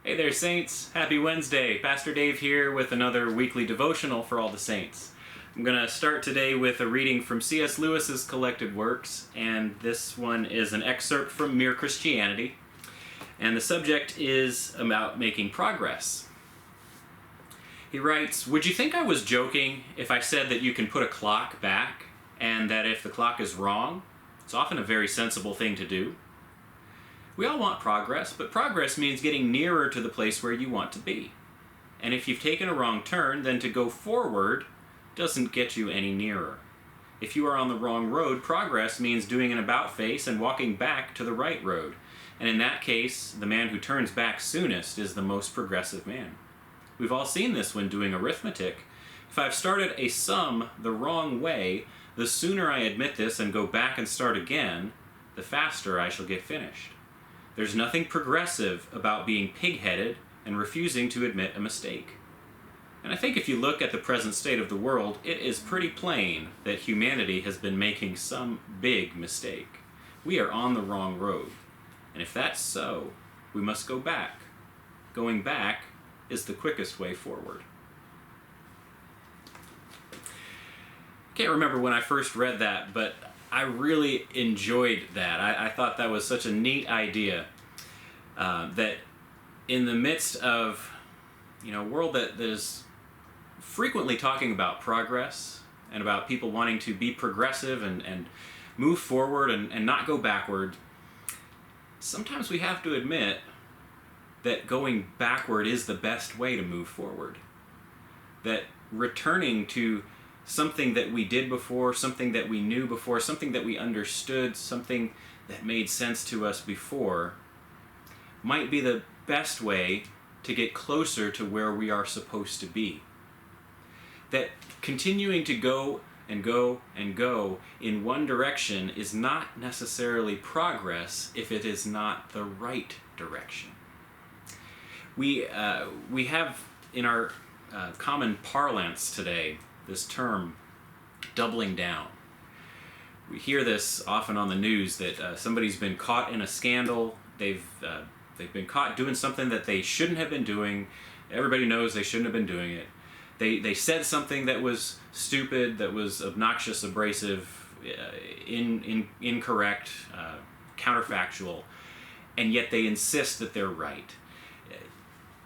Hey there, Saints. Happy Wednesday. Pastor Dave here with another weekly devotional for all the Saints. I'm going to start today with a reading from C.S. Lewis's collected works, and this one is an excerpt from Mere Christianity. And the subject is about making progress. He writes, "Would you think I was joking if I said that you can put a clock back, and that if the clock is wrong, it's often a very sensible thing to do? We all want progress, but progress means getting nearer to the place where you want to be. And if you've taken a wrong turn, then to go forward doesn't get you any nearer. If you are on the wrong road, progress means doing an about-face and walking back to the right road. And in that case, the man who turns back soonest is the most progressive man. We've all seen this when doing arithmetic. If I've started a sum the wrong way, the sooner I admit this and go back and start again, the faster I shall get finished. There's nothing progressive about being pig-headed and refusing to admit a mistake. And I think if you look at the present state of the world, it is pretty plain that humanity has been making some big mistake. We are on the wrong road. And if that's so, we must go back. Going back is the quickest way forward." I can't remember when I first read that, but I really enjoyed that. I thought that was such a neat idea, that in the midst of a world that is frequently talking about progress and about people wanting to be progressive and move forward and not go backward, sometimes we have to admit that going backward is the best way to move forward. That returning to something that we did before, something that we knew before, something that we understood, something that made sense to us before, might be the best way to get closer to where we are supposed to be. That continuing to go and go and go in one direction is not necessarily progress if it is not the right direction. We have in our common parlance today this term, doubling down. We hear this often on the news that somebody's been caught in a scandal. They've been caught doing something that they shouldn't have been doing. Everybody knows they shouldn't have been doing it. They said something that was stupid, that was obnoxious, abrasive, incorrect, counterfactual, and yet they insist that they're right.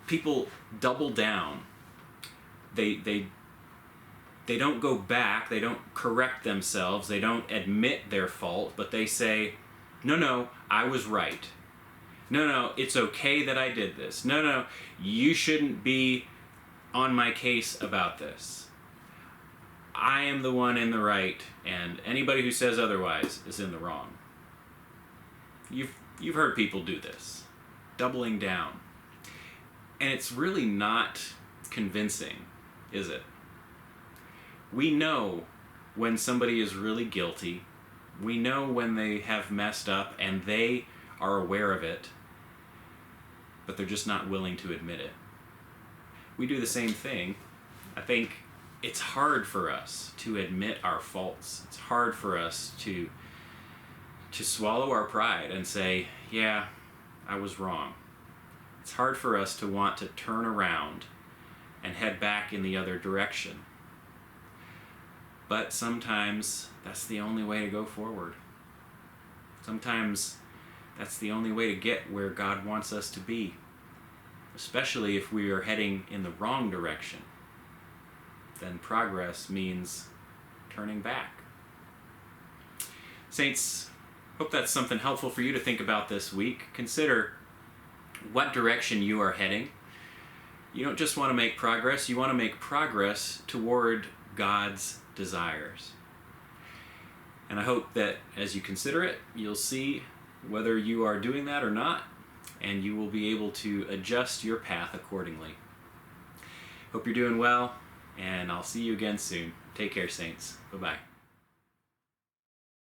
People double down. They don't go back, they don't correct themselves, they don't admit their fault, but they say, no, I was right. No, it's okay that I did this. No, you shouldn't be on my case about this. I am the one in the right, and anybody who says otherwise is in the wrong. You've heard people do this, doubling down. And it's really not convincing, is it? We know when somebody is really guilty. We know when they have messed up and they are aware of it, but they're just not willing to admit it. We do the same thing. I think it's hard for us to admit our faults. It's hard for us to swallow our pride and say, yeah, I was wrong. It's hard for us to want to turn around and head back in the other direction. But sometimes that's the only way to go forward. Sometimes that's the only way to get where God wants us to be, especially if we are heading in the wrong direction. Then progress means turning back. Saints, hope that's something helpful for you to think about this week. Consider what direction you are heading. You don't just want to make progress, you want to make progress toward God's desires. And I hope that as you consider it, you'll see whether you are doing that or not, and you will be able to adjust your path accordingly. Hope you're doing well, and I'll see you again soon. Take care, Saints. Bye-bye.